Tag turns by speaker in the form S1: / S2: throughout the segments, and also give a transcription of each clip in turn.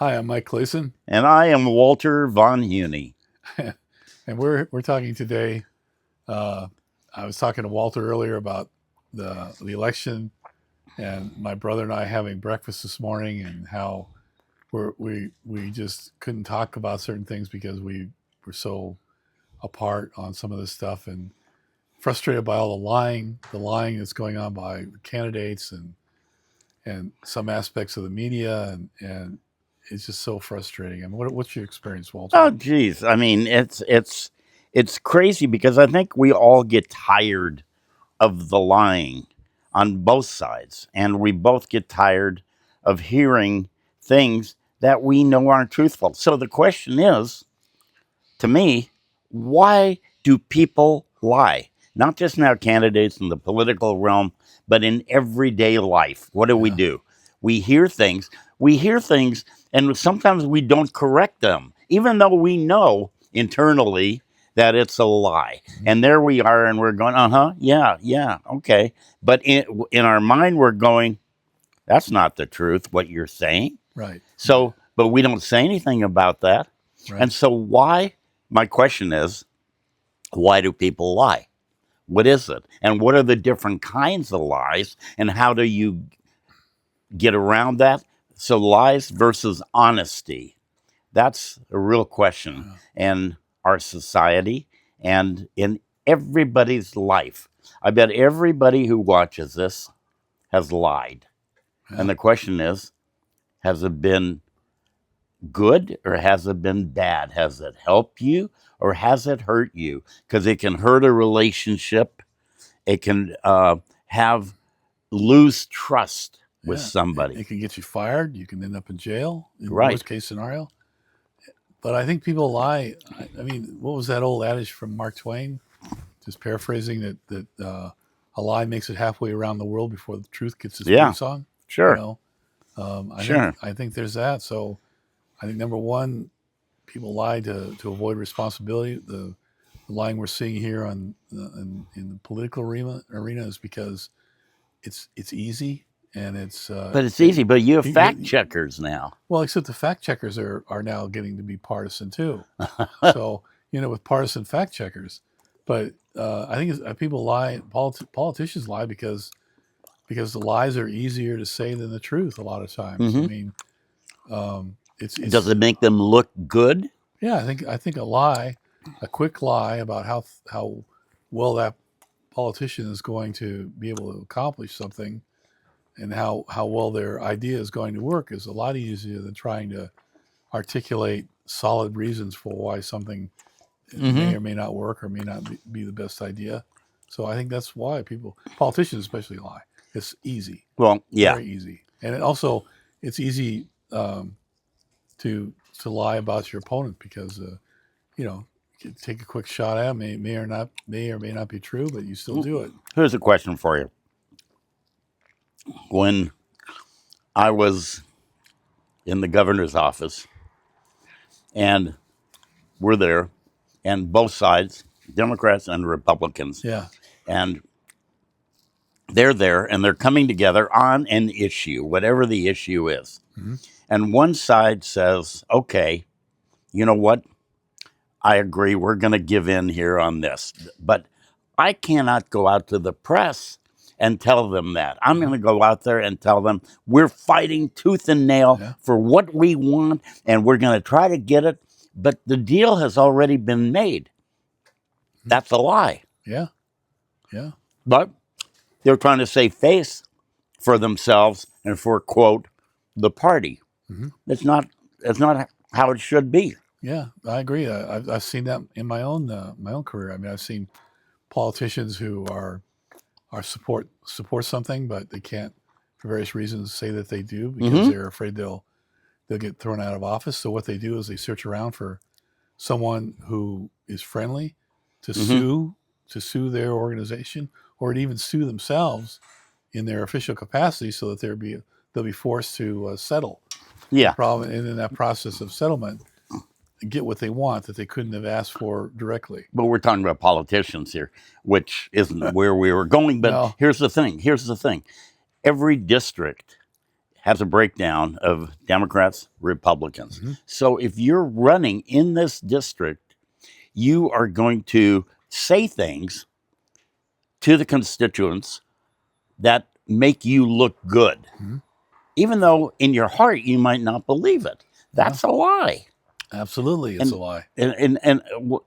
S1: Hi, I'm Mike Clayson,
S2: And I am Walter Von Hune.
S1: and we're talking today. Uh, I was talking to Walter earlier about the election, and my brother and I having breakfast this morning, and how we just couldn't talk about certain things because we were so apart on some of this stuff, and frustrated by all the lying that's going on by candidates and some aspects of the media, and it's just so frustrating. I mean, what's your experience, Walter?
S2: Oh, geez. I mean, it's crazy because I think we all get tired of the lying on both sides, and we both get tired of hearing things that we know aren't truthful. So the question is, to me, why do people lie? Not just now candidates in the political realm, but in everyday life. What
S1: Yeah.
S2: do? We hear things, and sometimes we don't correct them, even though we know internally that it's a lie.
S1: Mhm.
S2: And there we are, and we're going, yeah, yeah, okay. But in our mind, we're going, that's not the truth, what you're saying.
S1: Right. Right.
S2: So, but we don't say anything about that. And
S1: Right.
S2: so, why? My question is, why do people lie? What is it? And what are the different kinds of lies? And how do you get around that? So, lies versus honesty. That's a real question
S1: Yeah.
S2: in our society and in everybody's life. I bet everybody who watches this has lied. And
S1: Yeah.
S2: the question is, has it been good or has it been bad? Has it helped you or has it hurt you? Because it can hurt a relationship. It can have lose trust with
S1: Yeah.
S2: somebody.
S1: It can get you fired. You can end up in jail in
S2: Right.
S1: worst case scenario. But I think people lie. I mean, what was that old adage from Mark Twain? Just paraphrasing that a lie makes it halfway around the world before the truth gets its
S2: Yeah.
S1: boots on. You
S2: Sure.
S1: know,
S2: Sure.
S1: I think there's that. So I think number one, people lie to avoid responsibility. The lying we're seeing here in the political arena is because it's easy and it's
S2: But it's easy. But you have
S1: you
S2: fact
S1: get
S2: checkers now.
S1: well, except the fact checkers are now getting to be partisan too. So with partisan fact checkers, but I think people lie, politicians lie because the lies are easier to say than the truth a lot of times. I
S2: Hmm.
S1: mean,
S2: Does
S1: it's
S2: it make them look good?
S1: yeah. I think a lie, a quick lie about how well that politician is going to be able to accomplish something and how well their idea is going to work is a lot easier than trying to articulate solid reasons for why something
S2: Hmm.
S1: may or may not work or may not be the best idea. So I think that's why politicians especially lie. It's easy,
S2: Well, yeah.
S1: very easy, and it's easy to lie about your opponent because you know you take a quick shot at them, may or may not be true, but you still do it.
S2: Here's a question for you. When I was in the governor's office and we're there, and both sides, Democrats and Republicans,
S1: Yeah.
S2: and they're there and they're coming together on an issue, whatever the issue is.
S1: Hmm.
S2: And one side says, okay, you know what? I agree. We're going to give in here on this. But I cannot go out to the press and tell them that. I'm going
S1: Hmm.
S2: to go out there and tell them we're fighting tooth and nail
S1: Yeah.
S2: for what we want and we're going to try to get it. But the deal has already been made.
S1: Hmm.
S2: That's a lie.
S1: Yeah. Yeah.
S2: But they're trying to save face for themselves and for, quote, the party.
S1: Hmm.
S2: It's not how it should be.
S1: Yeah. I agree. I've seen that in my own career. I mean, I've seen politicians who are support something, but they can't, for various reasons, say that they do because
S2: Hmm.
S1: they're afraid they'll get thrown out of office. So what they do is they search around for someone who is friendly to
S2: Hmm.
S1: sue their organization or to even sue themselves in their official capacity, so that they'll be forced to settle the
S2: Yeah.
S1: problem, and in that process of settlement, get what they want that they couldn't have asked for directly.
S2: But we're talking about politicians here, which isn't where we were going. But
S1: No.
S2: here's the thing. Every district has a breakdown of Democrats, Republicans.
S1: Mm-hmm.
S2: So if you're running in this district, you are going to say things to the constituents that make you look good,
S1: Mm-hmm.
S2: even though in your heart you might not believe it.
S1: Yeah,
S2: That's a lie.
S1: absolutely, it's a
S2: And
S1: lie.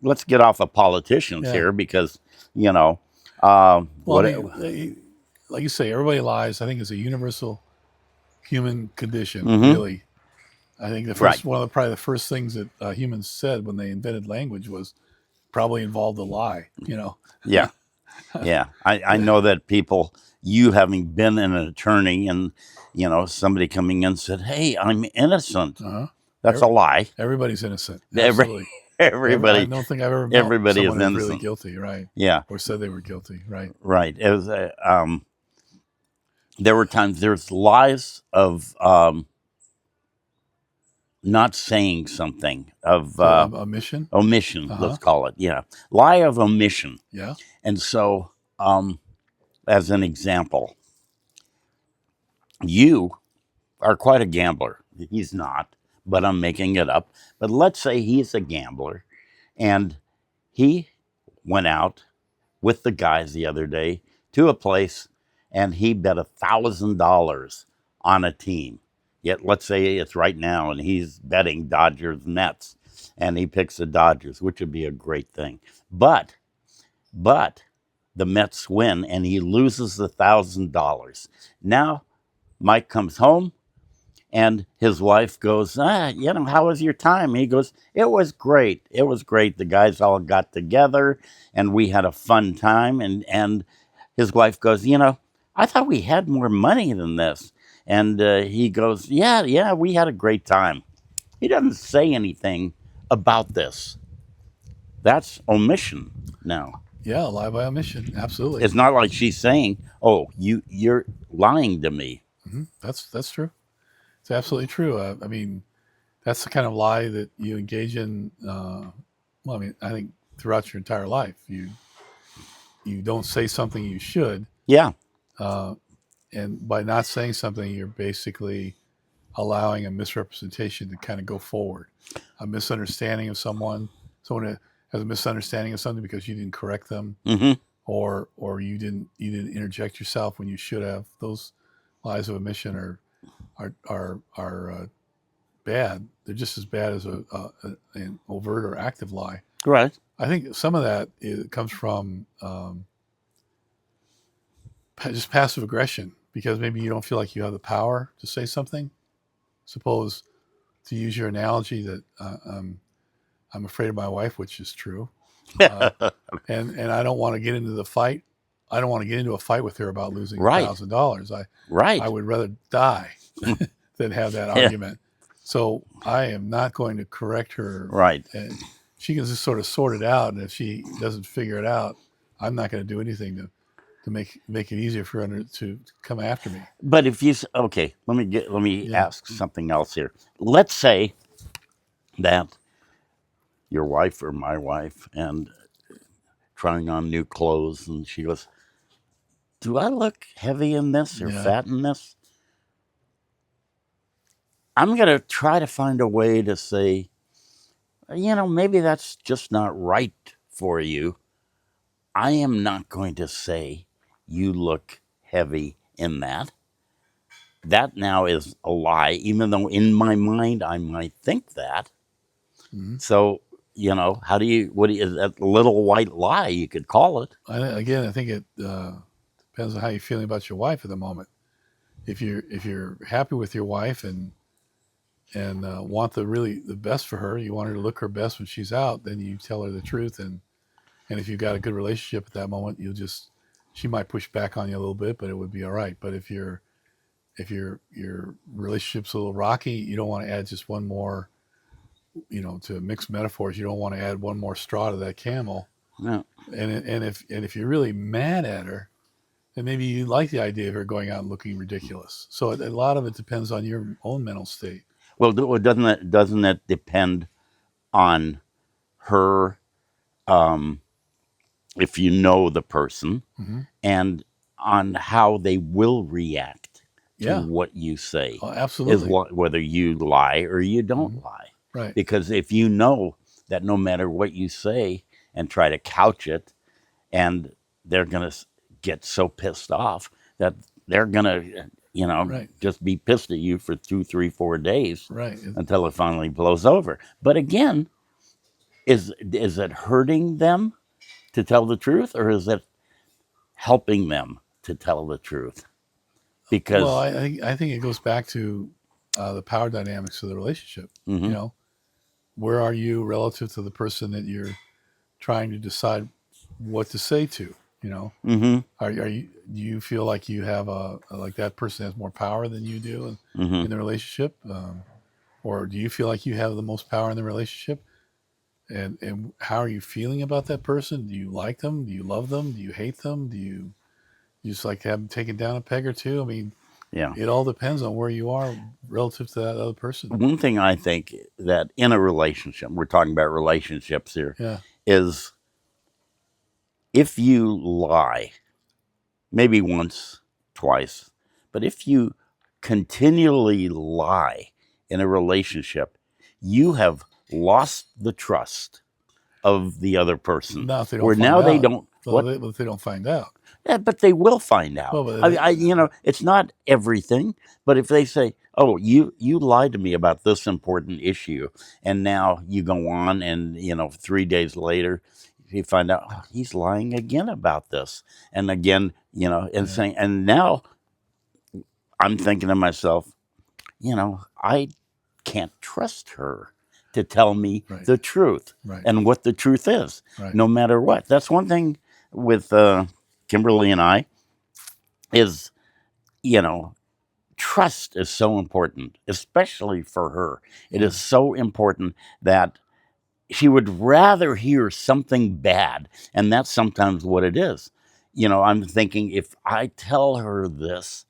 S2: let's get off of politicians
S1: Yeah.
S2: here because you know
S1: Well, I
S2: what.
S1: mean, like you say, everybody lies. I think it's a universal human condition.
S2: Mm-hmm.
S1: Really, I think
S2: Right.
S1: probably the first things that humans said when they invented language was probably involved a lie. You know.
S2: Yeah. Yeah. I know that people, you having been an attorney and, somebody coming in said, "Hey, I'm innocent."
S1: Uh-huh.
S2: That's a lie.
S1: Everybody's innocent.
S2: Every,
S1: Absolutely. I
S2: everybody,
S1: don't think I've ever met
S2: everybody
S1: someone
S2: is
S1: who's really
S2: innocent.
S1: guilty, right?
S2: Yeah.
S1: Or said they were guilty, right?
S2: Right. It was, there were times there's lies of not saying something, of
S1: So a mission.
S2: omission,
S1: Uh huh.
S2: let's call it. Yeah. Lie of omission.
S1: Yeah.
S2: And so, as an example, you are quite a gambler. He's not, but I'm making it up. But let's say he's a gambler and he went out with the guys the other day to a place and he bet $1,000 on a team. Yet let's say it's right now and he's betting Dodgers Mets and he picks the Dodgers, which would be a great thing. But the Mets win and he loses $1,000. Now Mike comes home and his wife goes, how was your time? And he goes, it was great. It was great. The guys all got together and we had a fun time. And his wife goes, I thought we had more money than this. And he goes, yeah, we had a great time. He doesn't say anything about this. That's omission now.
S1: Yeah, lie by omission. Absolutely.
S2: It's not like she's saying, oh, you're lying to me.
S1: That's true. It's absolutely true. I mean, that's the kind of lie that you engage in. Well, I mean, I think throughout your entire life, you don't say something you should,
S2: Yeah,
S1: and by not saying something, you're basically allowing a misrepresentation to kind of go forward, a misunderstanding of someone that has a misunderstanding of something because you didn't correct them,
S2: mm-hmm.
S1: or you didn't interject yourself when you should have. Those lies of omission are bad. They're just as bad as an overt or active lie.
S2: Right.
S1: I think some of that comes from just passive aggression because maybe you don't feel like you have the power to say something. Suppose, to use your analogy, that I'm afraid of my wife, which is true, uh, and I don't want to get into the fight. I don't want to get into a fight with her about losing
S2: Right.
S1: $1,000. I
S2: Right.
S1: would rather die than have that
S2: Yeah.
S1: argument. So I am not going to correct her.
S2: Right.
S1: And she can just sort of sort it out, and if she doesn't figure it out, I'm not going to do anything to make it easier for her to come after me.
S2: But if you okay, let me
S1: Yeah.
S2: ask something else here. Let's say that your wife or my wife and trying on new clothes, and she goes, "Do I look heavy in this or
S1: Yeah.
S2: fat in this?" I'm gonna try to find a way to say, maybe that's just not right for you. I am not going to say you look heavy in that. That now is a lie, even though in my mind I might think that.
S1: Mhm.
S2: So, what do you, that little white lie, you could call it.
S1: I think it depends on how you're feeling about your wife at the moment. If you're happy with your wife and want the best for her, you want her to look her best when she's out, then you tell her the truth. And if you've got a good relationship at that moment, she might push back on you a little bit, but it would be all right. But if your relationship's a little rocky, you don't want to add just one more, to mix metaphors, you don't want to add one more straw to that camel.
S2: No.
S1: And if you're really mad at her, then maybe you like the idea of her going out and looking ridiculous. So a lot of it depends on your own mental state.
S2: Well, doesn't it depend on her, if you know the person,
S1: Mm-hmm.
S2: and on how they will react to
S1: Yeah.
S2: what you say,
S1: Oh,
S2: is
S1: absolutely.
S2: whether you lie or you
S1: Hmm.
S2: don't lie.
S1: Right.
S2: Because if you know that no matter what you say and try to couch it, and they're going to get so pissed off that they're going to,
S1: Right.
S2: just be pissed at you for 2, 3, 4 days
S1: Right.
S2: until it finally blows over. But again, is it hurting them to tell the truth, or is it helping them to tell the truth?
S1: Well,
S2: Because
S1: I think it goes back to the power dynamics of the relationship. You
S2: mm-hmm,
S1: know, where are you relative to the person that you're trying to decide what to say to? You know,
S2: mm-hmm,
S1: are you do you feel like you have like that person has more power than you do
S2: mm-hmm,
S1: in the relationship, or do you feel like you have the most power in the relationship? And how are you feeling about that person? Do you like them? Do you love them? Do you hate them? Do you just like to have them taken down a peg or two? I mean,
S2: yeah.
S1: it all depends on where you are relative to that other person.
S2: One thing I think that in a relationship, we're talking about relationships here,
S1: Yeah.
S2: is if you lie, maybe once, twice, but if you continually lie in a relationship, you have lost the trust of the other person.
S1: Now if they don't
S2: Where
S1: find
S2: now they
S1: out,
S2: don't,
S1: well,
S2: what?
S1: if they don't find out,
S2: Yeah, but they will find out.
S1: well, but
S2: It's not everything, but if they say, "Oh, you lied to me about this important issue," and now you go on, and 3 days later, you find out, oh, he's lying again about this, and again, and
S1: yeah,
S2: saying, and now I'm thinking to myself, I can't trust her to tell me
S1: right,
S2: the truth
S1: right,
S2: and what the truth is,
S1: right,
S2: no matter what. That's one thing with Kimberly and I is, you know, trust is so important, especially for her. It
S1: yeah,
S2: is so important that she would rather hear something bad. And that's sometimes what it is. I'm thinking if I tell her this,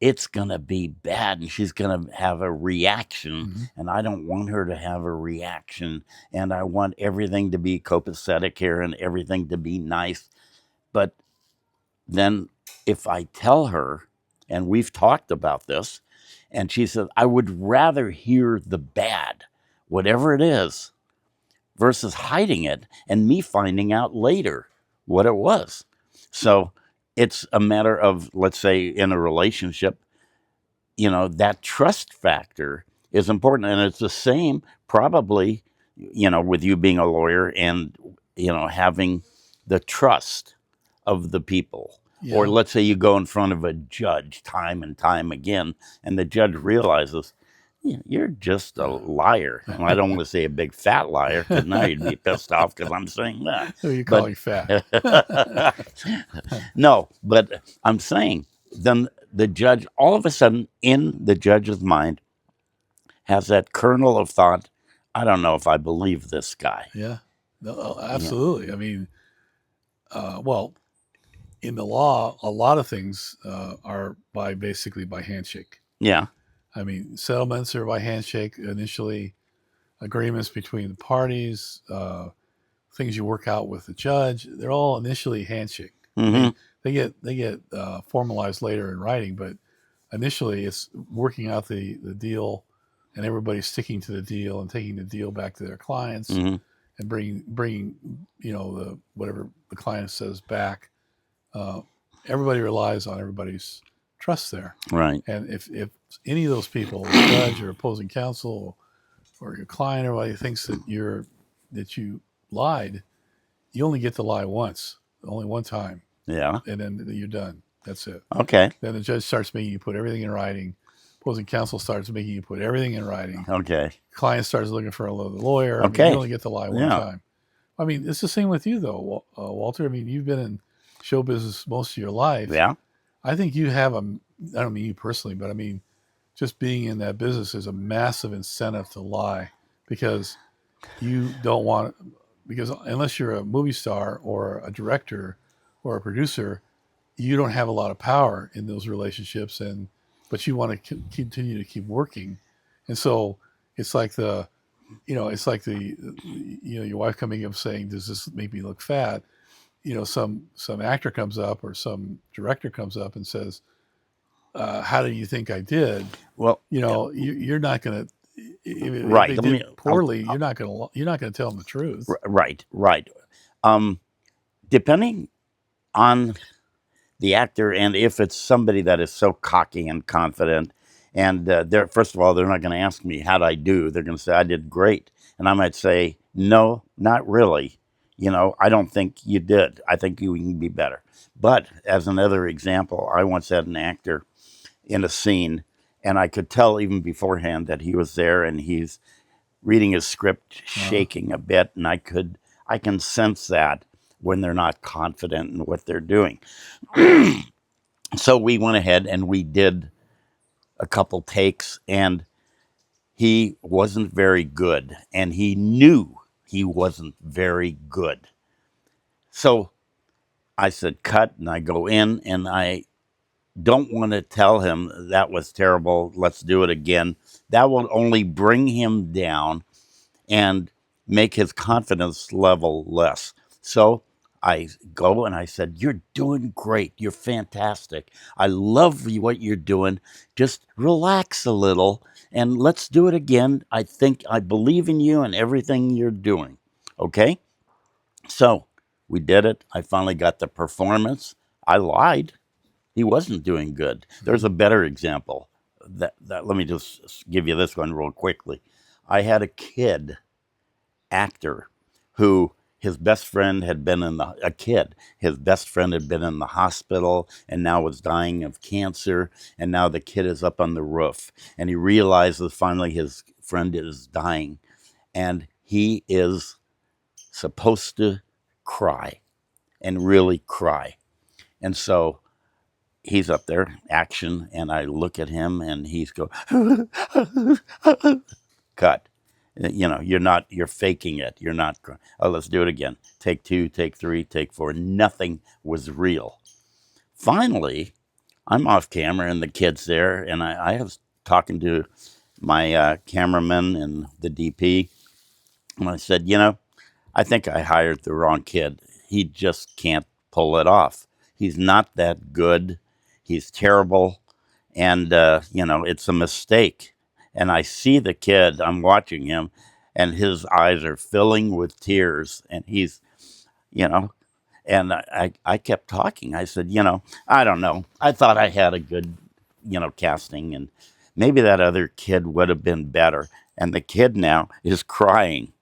S2: it's going to be bad and she's going to have a reaction.
S1: hmm,
S2: And I don't want her to have a reaction. And I want everything to be copacetic here and everything to be nice. But then if I tell her, and we've talked about this, and she says, I would rather hear the bad, whatever it is, versus hiding it and me finding out later what it was. So it's a matter of, let's say, in a relationship, that trust factor is important. And it's the same probably, with you being a lawyer and, having the trust of the people. Or
S1: yeah,
S2: let's say you go in front of a judge time and time again, and the judge realizes, you're just a liar. And I don't want to say a big fat liar because now you'd be pissed off because I'm saying that.
S1: who are you
S2: But
S1: calling fat?
S2: no, but I'm saying then the judge, all of a sudden, in the judge's mind, has that kernel of thought. I don't know if I believe this guy.
S1: Yeah, no,
S2: Yeah,
S1: absolutely. I mean, well, in the law, a lot of things are by basically by handshake.
S2: yeah,
S1: I mean, settlements are by handshake initially, agreements between the parties, things you work out with the judge. They're all initially handshake.
S2: mm-hmm,
S1: They get formalized later in writing, but initially it's working out the deal, and everybody's sticking to the deal and taking the deal back to their clients
S2: mm-hmm,
S1: and bringing the whatever the client says back. Uh, Everybody relies on everybody's trust there,
S2: right,
S1: and if any of those people, the judge or opposing counsel or your client or everybody thinks that you lied, you only get to lie once, only one time,
S2: yeah,
S1: and then you're done. That's it.
S2: okay,
S1: Then the judge starts making you put everything in writing. Opposing counsel starts making you put everything in writing.
S2: okay,
S1: Client starts looking for a lawyer. I mean, you
S2: okay,
S1: only get to lie one
S2: yeah,
S1: time. I mean, it's the same with you though, Walter. I mean, you've been in show business most of your life.
S2: yeah,
S1: I think you have I don't mean you personally, but I mean, just being in that business is a massive incentive to lie because you don't want, because unless you're a movie star or a director or a producer, you don't have a lot of power in those relationships, and but you want to continue to keep working, and so it's like it's like your wife coming up saying, does this make me look fat? Some actor comes up or some director comes up and says, how do you think I did?
S2: Well,
S1: You're not going to, if
S2: right.
S1: they
S2: Let me.
S1: did poorly, you're not going to tell them the truth.
S2: Right. Right. Um, Depending on the actor, and if it's somebody that is so cocky and confident, and they're first of all, they're not going to ask me how'd I do. They're going to say I did great, and I might say no, not really. I don't think you did. I think you can be better. But as another example, I once had an actor in a scene, and I could tell even beforehand that he was there, and he's reading his script,
S1: Uh,
S2: shaking a bit, and I can sense that when they're not confident in what they're doing. So we went ahead and we did a couple takes, and he wasn't very good, and he knew he wasn't very good. So I said cut, and I go in, and I don't want to tell him that was terrible, let's do it again. That will only bring him down and make his confidence level less. So I go and I said, "You're doing great. You're fantastic. I love what you're doing. Just relax a little and let's do it again. I believe in you and everything you're doing." Okay? So we did it. I finally got the performance. I lied. He wasn't doing good. There's a better example. That let me just give you this one real quickly. I had a kid actor who his best friend had been a kid. His best friend had been in the hospital and now was dying of cancer. And now the kid is up on the roof. And he realizes finally his friend is dying. And he is supposed to cry and really cry. And so he's up there, action. And I look at him and he's go, cut. You're faking it. You're not, oh, let's do it again. Take two, take three, take four. Nothing was real. Finally, I'm off camera and the kid's there, and I was talking to my cameraman and the DP, and I said, I think I hired the wrong kid. He just can't pull it off. He's not that good. He's terrible. And, it's a mistake. And I see the kid, I'm watching him, and his eyes are filling with tears. And he's, you know, and I kept talking. I said, I don't know. I thought I had a good, casting, and maybe that other kid would have been better. And the kid now is crying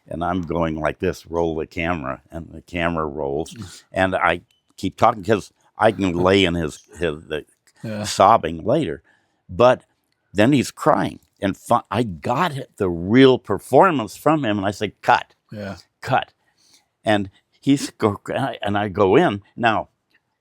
S2: and I'm going like this, roll the camera, and the camera rolls, and I keep talking because I can lay in his
S1: yeah,
S2: sobbing later, but then he's crying, and I got the real performance from him, and I said, "Cut,
S1: yeah,
S2: cut," and and I go in now.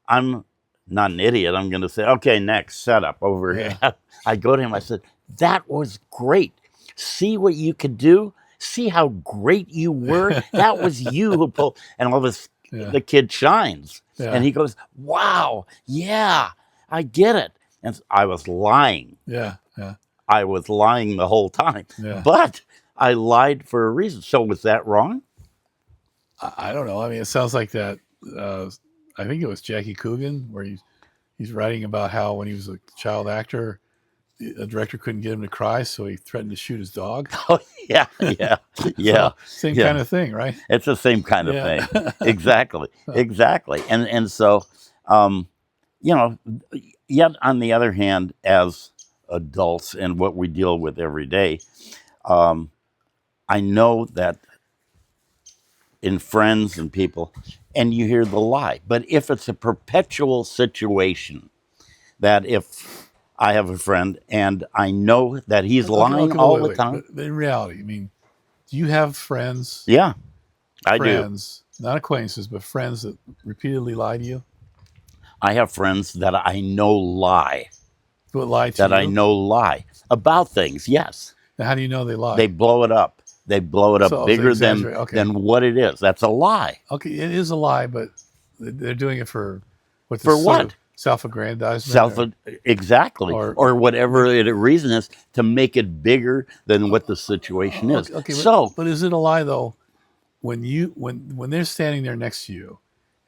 S2: I'm not an idiot. I'm going to say, "Okay, next setup over
S1: yeah,
S2: here." I go to him. I said, "That was great. See what you could do. See how great you were. That was you who pulled." And all this,
S1: yeah,
S2: the kid shines, and
S1: yeah,
S2: he goes, "Wow, yeah, I get it." And I was lying.
S1: yeah, yeah,
S2: I was lying the whole time,
S1: yeah.
S2: but I lied for a reason. So was that wrong?
S1: I don't know. I mean, it sounds like that. Uh, I think it was Jackie Coogan where he's writing about how when he was a child actor, a director couldn't get him to cry, so he threatened to shoot his dog.
S2: Oh yeah, yeah, yeah,
S1: So same
S2: yeah.
S1: kind of thing, right?
S2: It's the same kind of
S1: Yeah,
S2: thing. Exactly, exactly. And so, um, you know, yet on the other hand, as adults and what we deal with every day, um, I know that in friends and people, and you hear the lie. But if it's a perpetual situation, that if I have a friend and I know that he's
S1: okay,
S2: lying
S1: okay, but
S2: all
S1: wait,
S2: the
S1: wait.
S2: time,
S1: But in reality, I mean, do you have friends,
S2: yeah, I do.
S1: friends, not acquaintances, but friends that repeatedly lie to you?
S2: I have friends that I know lie,
S1: Who lie to
S2: that I
S1: you?
S2: know lie about things. Yes,
S1: Now, how do you know they
S2: they
S1: lie?
S2: blow it up. They blow it up
S1: So they
S2: bigger
S1: exaggerate. Okay,
S2: than what it is. That's a lie.
S1: okay, it is a lie, but they're doing it for what this
S2: For
S1: sort of
S2: what?
S1: self-aggrandizement,
S2: Self exactly,
S1: or
S2: or whatever the reason is to make it bigger than what the situation is.
S1: okay, okay,
S2: So
S1: but is it a lie though when they're standing there next to you,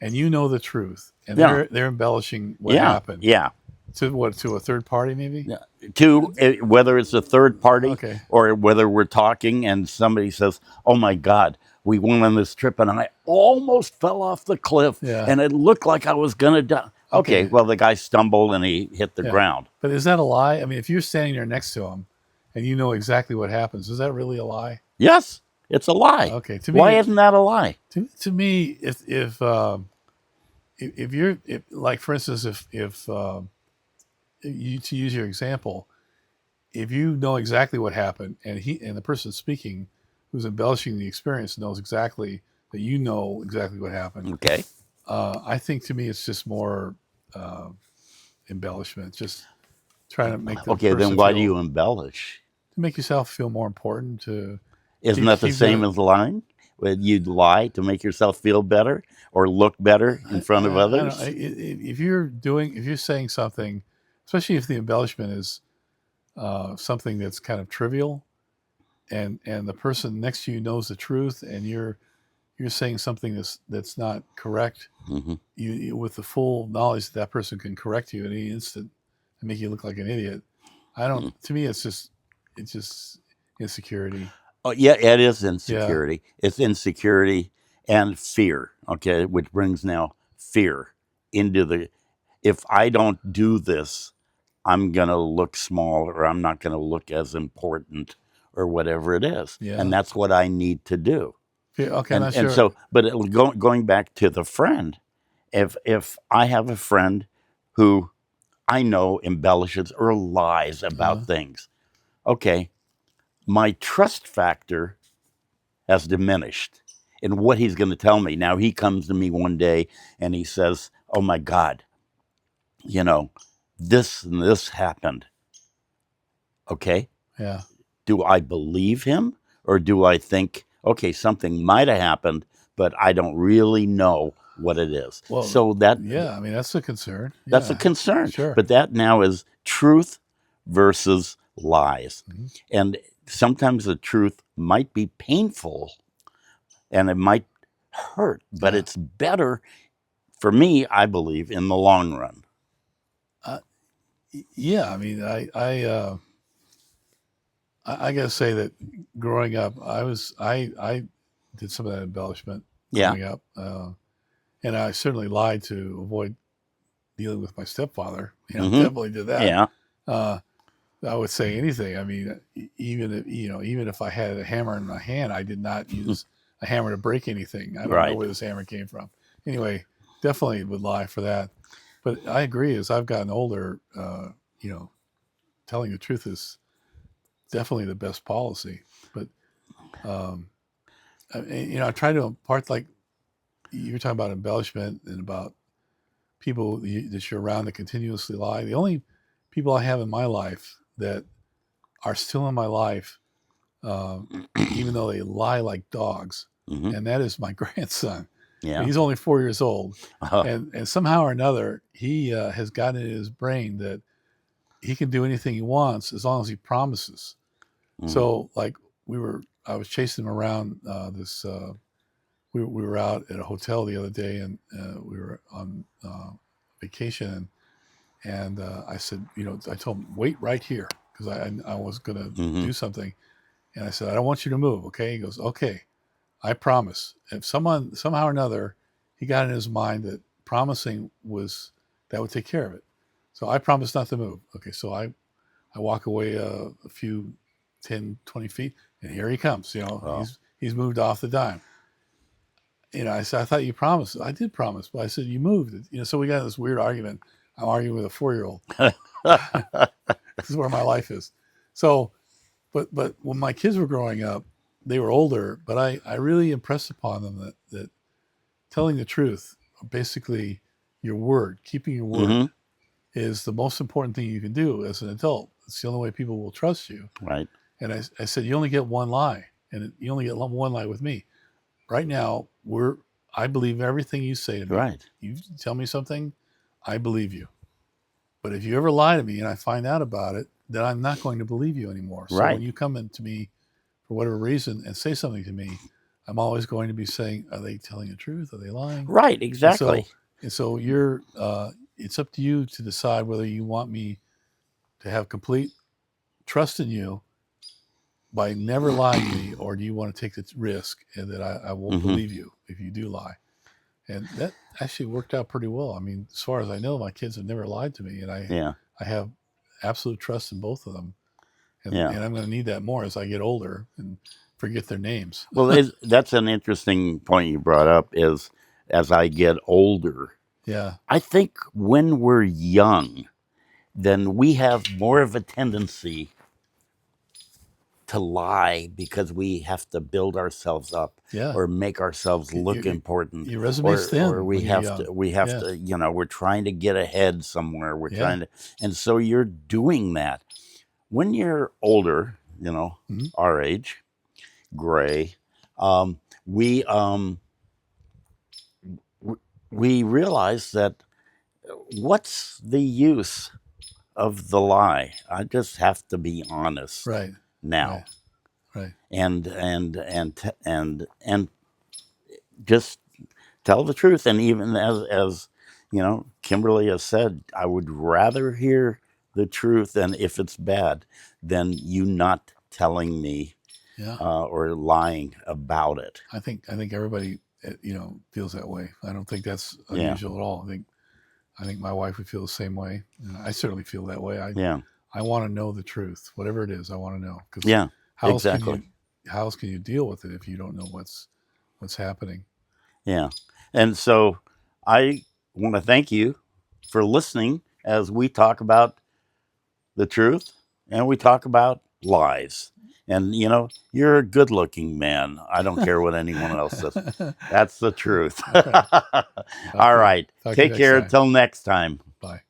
S1: and you know the truth, and
S2: yeah,
S1: they're embellishing what
S2: yeah,
S1: happened?
S2: yeah.
S1: To a third party, maybe?
S2: Yeah. To whether it's a third party
S1: Okay.
S2: or whether we're talking and somebody says, "Oh my God, we went on this trip and I almost fell off the cliff
S1: Yeah.
S2: and it looked like I was gonna die." Okay,
S1: Okay.
S2: well the guy stumbled and he hit the
S1: Yeah.
S2: ground.
S1: But is that a lie? I mean, if you're standing there next to him and you know exactly what happens, is that really a lie?
S2: Yes, it's a lie.
S1: Okay. To
S2: Why
S1: me,
S2: isn't that a lie?
S1: to me, if you're like, for instance, if you, to use your example, if you know exactly what happened and the person speaking who's embellishing the experience knows exactly that you know exactly what happened,
S2: Okay.
S1: I think to me it's just more uh, embellishment, just trying to make the
S2: Okay, then
S1: person
S2: why do
S1: feel,
S2: you embellish?
S1: to make yourself feel more important, to
S2: Isn't that the
S1: keep
S2: same
S1: the.
S2: as lying? Would you lie to make yourself feel better or look better in front of
S1: I don't.
S2: others?
S1: If you're saying something, especially if the embellishment is something that's kind of trivial, and the person next to you knows the truth, and you're saying something that's not correct,
S2: Hmm.
S1: with the full knowledge that that person can correct you at any instant and make you look like an idiot. I don't. To me, it's just insecurity.
S2: Oh, yeah, it is
S1: Yeah,
S2: insecurity. It's insecurity and fear. Okay, which brings now fear into the. If I don't do this, I'm gonna look small, or I'm not gonna look as important, or whatever it is, and
S1: yeah.
S2: that's what I need to do.
S1: Okay, I'm
S2: And
S1: not sure.
S2: so, but going back to the friend, if I have a friend who I know embellishes or lies about
S1: Uh,
S2: things, okay, my trust factor has diminished in what he's going to tell me. Now he comes to me one day and he says, "Oh my God, you know, this and this happened." Okay,
S1: yeah.
S2: do I believe him or do I think, okay, something might have happened, but I don't really know what it is?
S1: Well,
S2: So
S1: yeah. I mean, that's a concern.
S2: that's a
S1: Yeah,
S2: concern.
S1: sure.
S2: But that now is truth versus lies.
S1: Mhm.
S2: And sometimes the truth might be painful and it might hurt, but
S1: Yeah.
S2: it's better for me, I believe, in the long run.
S1: Uh, yeah. I mean, I gotta say that growing up, I did some of that embellishment
S2: Yeah.
S1: growing up, and I certainly lied to avoid dealing with my stepfather.
S2: Hmm.
S1: Definitely did that.
S2: Yeah.
S1: Uh, I would say anything. I mean, even if I had a hammer in my hand, I did not use a hammer to break anything. I don't know
S2: Right.
S1: where this hammer came from. Anyway, definitely would lie for that. But I agree. As I've gotten older, you know, telling the truth is definitely the best policy. But um, I try to impart, like you were talking about, embellishment and about people that you're around that continuously lie. The only people I have in my life that are still in my life, um, even though they lie like dogs,
S2: Hmm.
S1: and that is my grandson.
S2: Yeah.
S1: He's only 4 years old,
S2: Uh,
S1: and somehow or another he has gotten in his brain that he can do anything he wants as long as he promises.
S2: mm,
S1: So, like, I was chasing him around this. We were out at a hotel the other day, and we were on vacation, and I said, I told him, wait right here, because I was going to
S2: hmm.
S1: do something, and I said, I don't want you to move. Okay. He goes, okay, I promise. If someone somehow or another, he got in his mind that promising was that would take care of it. So I promised not to move. Okay. So I walk away a few 10, 20 feet, and here he comes.
S2: Oh.
S1: He's moved off the dime. I said, I thought you promised. I did promise, but I said you moved. So we got this weird argument. I'm arguing with a 4-year-old. This is where my life is. So, but when my kids were growing up, they were older, but I really impressed upon them that telling the truth, basically your word, keeping your word,
S2: Hmm.
S1: is the most important thing you can do as an adult. It's the only way people will trust you.
S2: Right.
S1: And I said, you only get one lie, and you only get one lie with me. Right now, I believe everything you say to me.
S2: Right.
S1: You tell me something, I believe you. But if you ever lie to me and I find out about it, then I'm not going to believe you anymore. So when
S2: Right.
S1: you come into me for whatever reason and say something to me, I'm always going to be saying, are they telling the truth? Are they lying?
S2: Right.
S1: And
S2: Exactly.
S1: so, and so you're, it's up to you to decide whether you want me to have complete trust in you by never lying to me, or do you want to take the risk and that I won't
S2: Hmm.
S1: believe you if you do lie? And that actually worked out pretty well. I mean, as far as I know, my kids have never lied to me, and
S2: Yeah.
S1: I have absolute trust in both of them.
S2: Yeah.
S1: And I'm going to need that more as I get older and forget their names.
S2: Well, that's an interesting point you brought up. Is as I get older,
S1: Yeah,
S2: I think when we're young, then we have more of a tendency to lie because we have to build ourselves up
S1: yeah.
S2: or make ourselves look
S1: Your,
S2: important,
S1: your resume's
S2: or
S1: thin when you're young.
S2: we have
S1: Yeah,
S2: to, we're trying to get ahead somewhere, we're
S1: yeah.
S2: trying to, and so you're doing that when you're older,
S1: Mm-hmm.
S2: our age, gray. We we realize that what's the use of the lie? I just have to be honest
S1: Right,
S2: now,
S1: right, right.
S2: and just tell the truth. And even as Kimberly has said, I would rather hear the truth, and if it's bad, than you not telling me
S1: Yeah.
S2: or lying about it.
S1: I think everybody feels that way. I don't think that's
S2: Yeah,
S1: unusual at all. I think my wife would feel the same way. And I certainly feel that way.
S2: yeah,
S1: I want to know the truth, whatever it is. I want to know because
S2: yeah,
S1: how else can
S2: exactly.
S1: you how else can you deal with it if you don't know what's happening?
S2: Yeah. And so I want to thank you for listening as we talk about the truth and we talk about lies. And you're a good looking man. I don't care what anyone else says. That's the truth.
S1: All right.
S2: All
S1: Okay.
S2: right.
S1: Talk to you
S2: Take
S1: next
S2: care
S1: time.
S2: until next time.
S1: Bye.